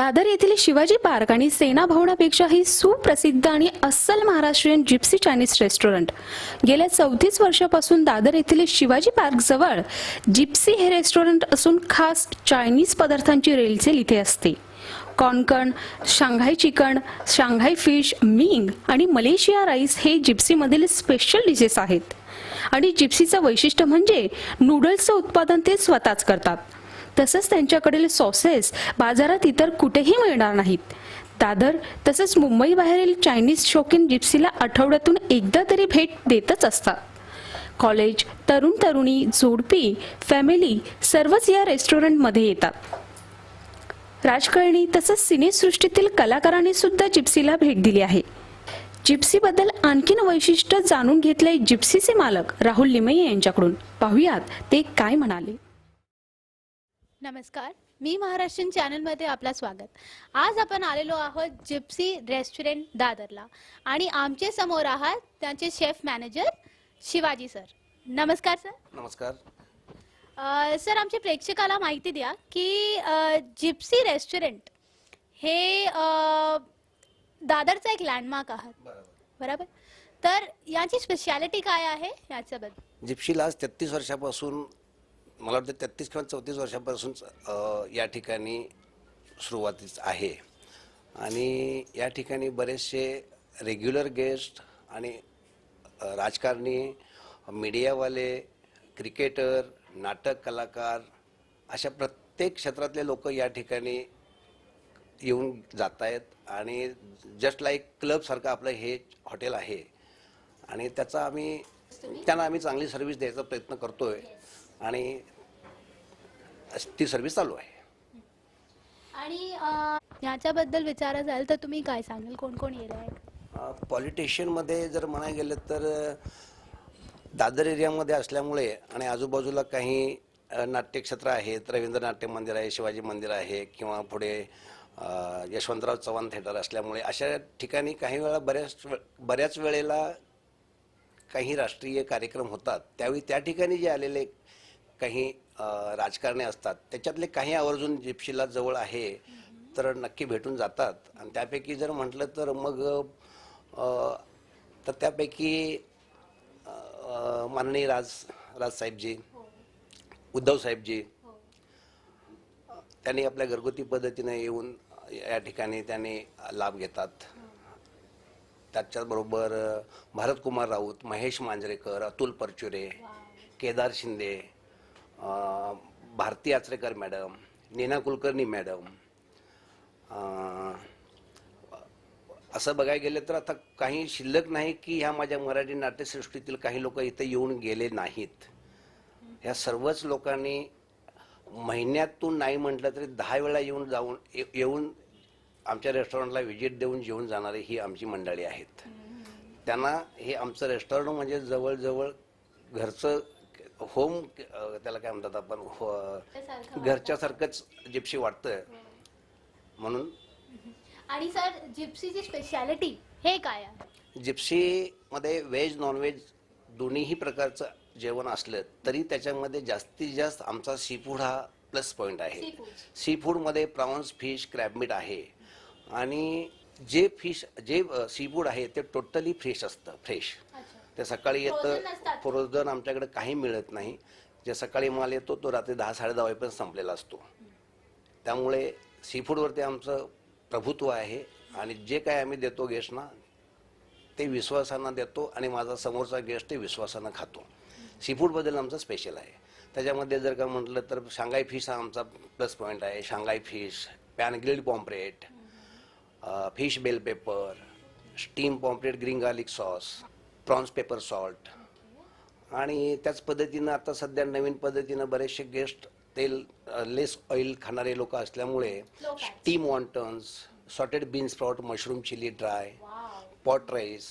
दादर येथील शिवाजी पार्क आणि सेना भवनापेक्षाही सुप्रसिद्ध आणि अस्सल महाराष्ट्रीयन जिप्सी चायनीज रेस्टॉरंट गेल्या 34 वर्षापासून दादर येथील शिवाजी पार्क जवळ जिप्सी हे रेस्टॉरंट असून खास चायनीज पदार्थांची रेलचेल इथे असते. कॉर्नकन, शांघाई चिकन, शांघाई फिश, मिंग आणि मलेशिया राईस हे जिप्सीमधील स्पेशल डिशेस आहेत. आणि जिप्सीचं वैशिष्ट्य म्हणजे नूडल्सचं उत्पादन ते स्वतःच करतात. तसंच त्यांच्याकडील सॉसेस बाजारात इतर कुठेही मिळणार नाहीत. दादर तसंच मुंबई बाहेरील चायनीज शौकीन जिप्सीला आठवड्यातून एकदा तरी भेट देतच असतात. कॉलेज, तरुण तरुणी, जोडपी, फॅमिली सर्वच या रेस्टॉरंटमध्ये येतात. राजकारणी तसंच सिनेसृष्टीतील कलाकारांनी सुद्धा जिप्सीला भेट दिली आहे. जिप्सीबद्दल आणखीन वैशिष्ट्य जाणून घेतले जिप्सीचे मालक राहुल लिमये यांच्याकडून. पाहुयात ते काय म्हणाले. नमस्कार, मी महाराष्ट्रीयन चॅनलमध्ये आपलं स्वागत. आज आपण आलेलो आहोत जिप्सी रेस्टॉरंट दादरला आणि आमचे समोर आहात त्यांचे शेफ मॅनेजर शिवाजी सर. नमस्कार सर. नमस्कार सर, आमच्या प्रेक्षकाला माहिती द्या की जिप्सी रेस्टॉरंट हे दादरचा एक लँडमार्क आहात, बरोबर? तर याची स्पेशालिटी काय आहे याच्याबद्दल? जिप्सीला 33 वर्षापासून, मला वाटतं 33 किंवा 34 वर्षापासून या ठिकाणी सुरुवातीच आहे आणि या ठिकाणी बरेचसे रेग्युलर गेस्ट आणि राजकारणी, मीडियावाले, क्रिकेटर, नाटक कलाकार अशा प्रत्येक क्षेत्रातले लोक या ठिकाणी येऊन जात आहेत आणि जस्ट लाईक क्लबसारखं आपलं हे हॉटेल आहे आणि त्यांना आम्ही चांगली सर्व्हिस द्यायचा प्रयत्न करतोय आणि ती सर्व्हिस चालू आहे. आणि याच्याबद्दल विचारायचं झालं तर तुम्ही काय सांगाल, कोण कोण येत आहे? पॉलिटिशियनमध्ये जर म्हणायला गेलं तर दादर एरियामध्ये असल्यामुळे आणि आजूबाजूला काही नाट्यक्षेत्र आहेत. रवींद्र नाट्य मंदिर आहे, शिवाजी मंदिर आहे किंवा पुढे यशवंतराव चव्हाण थिएटर असल्यामुळे अशा ठिकाणी काही वेळा बऱ्याच वेळेला काही राष्ट्रीय कार्यक्रम होतात. त्यावेळी त्या ठिकाणी जे आलेले काही राजकारणी असतात त्याच्यातले काही आवर्जून जिप्सीला जवळ आहे तर नक्की भेटून जातात. आणि त्यापैकी जर म्हटलं तर मग त्यापैकी माननीय राजसाहेबजी, उद्धवसाहेबजी त्यांनी आपल्या घरगुती पद्धतीने येऊन या ठिकाणी त्यांनी लाभ घेतात. त्याच्याबरोबर भारतकुमार राऊत, महेश मांजरेकर, अतुल परचुरे, केदार शिंदे, भारती आचरेकर मॅडम, नीना कुलकर्णी मॅडम, असं बघायला गेलं तर आता काही शिल्लक नाही की ह्या माझ्या मराठी नाट्यसृष्टीतील काही लोक इथे येऊन गेले नाहीत. ह्या सर्वच लोकांनी महिन्यातून नाही म्हटलं तरी 10 वेळा येऊन आमच्या रेस्टॉरंटला व्हिजिट देऊन जेवून जाणारी ही आमची मंडळी आहेत. त्यांना हे आमचं रेस्टॉरंट म्हणजे जवळजवळ घरचं होम, त्याला काय म्हणतात आपण, घरच्यासारखंच जिप्सी वाटतं म्हणून. आणि सर, जिप्सीची स्पेशालिटी हे काय आहे? जिप्सीमध्ये व्हेज नॉनव्हेज दोन्हीही प्रकारचं जेवण असलं तरी त्याच्यामध्ये जास्तीत जास्त आमचा सी फूड हा प्लस पॉईंट आहे. सी फूडमध्ये प्रॉन्स, फिश, क्रॅबमीट आहे आणि जे सी फूड आहे ते टोटली फ्रेश असतं. फ्रेश ते सकाळी येतं, फ्रोझन आमच्याकडे काही मिळत नाही. जे सकाळी माल येतो तो रात्री 10-10:30 वाजेपर्यंत संपलेला असतो. त्यामुळे सी फूडवरती आमचं प्रभुत्व आहे आणि जे काय आम्ही देतो गेस्टना ते विश्वासानं देतो आणि माझा समोरचा गेस्ट ते विश्वासानं खातो. सी फूडबद्दल आमचं स्पेशल आहे. त्याच्यामध्ये जर का म्हटलं तर शांघाई फिश हा आमचा प्लस पॉईंट आहे. Shanghai fish, pan grilled pomfret, fish bell pepper, steam pomfret, green garlic sauce, prawns pepper salt आणि त्याच पद्धतीनं आता सध्या नवीन पद्धतीनं बरेचसे गेस्ट तेल लेस ऑइल खाणारे लोक असल्यामुळे steam wontons, sauteed bean sprout, mushroom chilli dry, pot rice.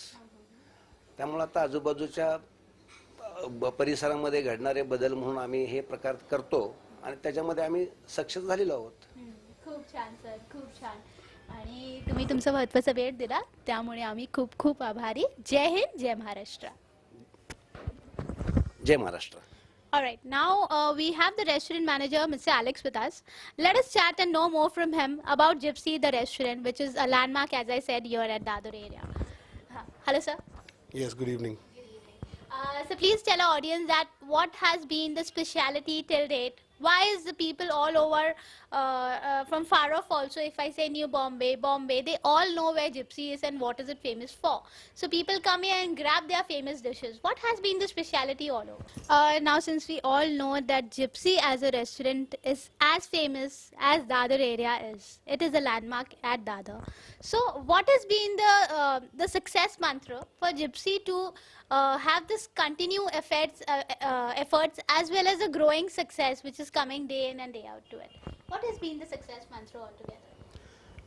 त्यामुळे आता आजूबाजूच्या परिसरामध्ये घडणारे बदल म्हणून आम्ही हे प्रकार करतो आणि त्याच्यामध्ये आम्ही सक्सेस झालेलो आहोत. खूप छान सर, खूप छान. आणि तुम्ही तुमचा महत्त्वाचा वेळ दिला त्यामुळे आम्ही खूप खूप आभारी. जय हिंद, जय महाराष्ट्र. जय Maharashtra. All right, now we have the restaurant manager, Mr. Alex, with us. Let us chat and know more from him about Gypsy, the restaurant, which is a landmark, as I said, here at Dadar area. Hello, sir. Yes, good evening. So please tell our audience that what has been the speciality till date. Why is the people all over from far off also, if I say New Bombay, they all know where Gypsy is and what is it famous for. So people come here and grab their famous dishes. What has been the speciality all over? Now since we all know that Gypsy as a restaurant is as famous as Dadar area is, it is a landmark at Dadar. So what has been the success mantra for Gypsy to have this continue efforts as well as a growing success which is coming day in and day out to it? What has been the success mantra altogether?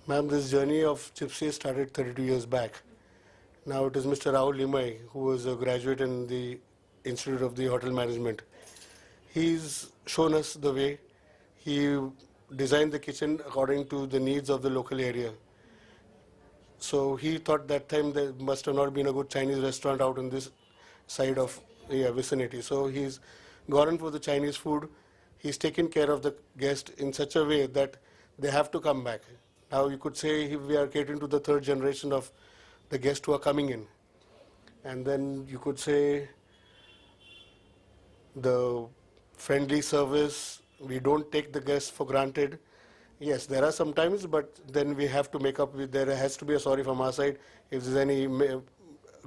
Ma'am, this journey of Gypsy started 32 years back. Now it is Mr. Rahul Limai, who was a graduate in the Institute of the Hotel Management. He's shown us the way. He designed the kitchen according to the needs of the local area. So he thought that time there must have not been a good Chinese restaurant out in this side of vicinity. So he's gone in for the Chinese food. He's taken care of the guest in such a way that they have to come back. Now you could say we are catering to the third generation of the guests who are coming in. And then you could say the friendly service, we don't take the guests for granted. Yes, there are some times, but then we have to make up with, there has to be a sorry from our side if there's any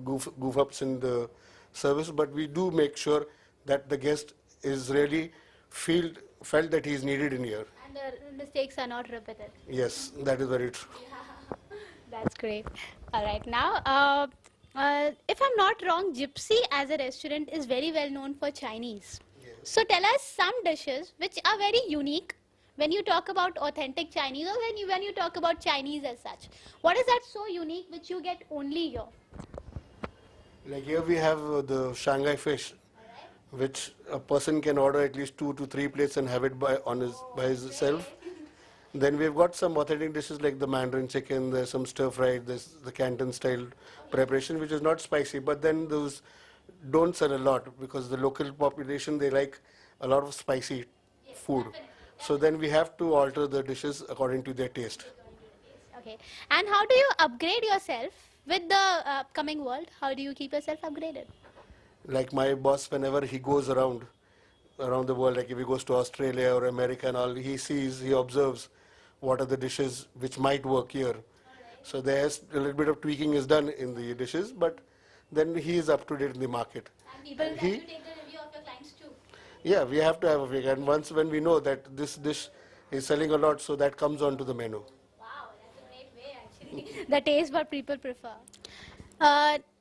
goof ups in the service, but we do make sure that the guest is really felt that he is needed in here. And the mistakes are not repeated. Yes, that is very true. That's great. All right, now, if I'm not wrong, Gypsy as a restaurant is very well known for Chinese. Yes. So tell us some dishes which are very unique when you talk about authentic Chinese or when you talk about Chinese as such. What is that so unique which you get only here? Like here we have the Shanghai fish, which a person can order at least 2 to 3 plates and have it by himself. Then we've got some authentic dishes like the Mandarin chicken, there's some stir fried, there's the Canton style preparation which is not spicy, but then those don't sell a lot because the local population, they like a lot of spicy food. So then we have to alter the dishes according to their taste. Okay. And how do you upgrade yourself with the upcoming world? How do you keep yourself upgraded? Like my boss, whenever he goes around the world, like if he goes to Australia or America and all, he observes what are the dishes which might work here. So there's a little bit of tweaking is done in the dishes, but then he is up to date in the market. And people have to take the review of your clients too. Yeah, we have to have a figure. And once when we know that this dish is selling a lot, so that comes onto the menu. Wow, that's a great way actually. The taste what people prefer.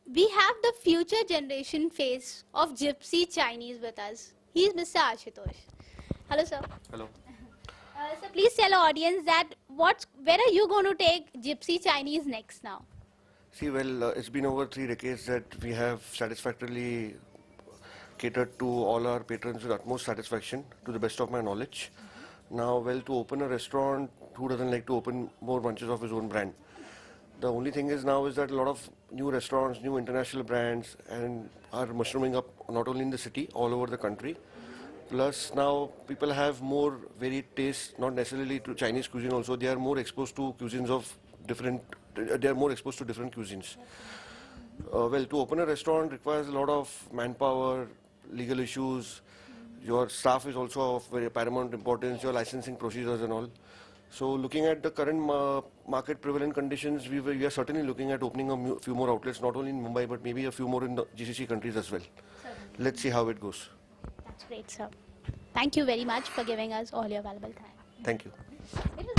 We have the future generation face of Gypsy Chinese with us. He is Mr. Ashutosh. Hello, sir. Hello. So please tell our audience that where are you going to take Gypsy Chinese next now? See, well, it's been over 3 decades that we have satisfactorily catered to all our patrons with utmost satisfaction, to the best of my knowledge. Now, well, to open a restaurant, who doesn't like to open more bunches of his own brand? The only thing is now is that a lot of new restaurants, new international brands, and are mushrooming up not only in the city, all over the country. Plus now people have more varied tastes, not necessarily to Chinese cuisine also. They are more exposed to cuisines of different. They are more exposed to different cuisines. Well, to open a restaurant requires a lot of manpower, legal issues. Your staff is also of very paramount importance. Your licensing procedures and all. So, looking at the current market prevalent conditions, we are certainly looking at opening a few more outlets, not only in Mumbai but maybe a few more in the GCC countries as well. Let's see how it goes. That's great, sir. Thank you very much for giving us all your valuable time. Thank you. It was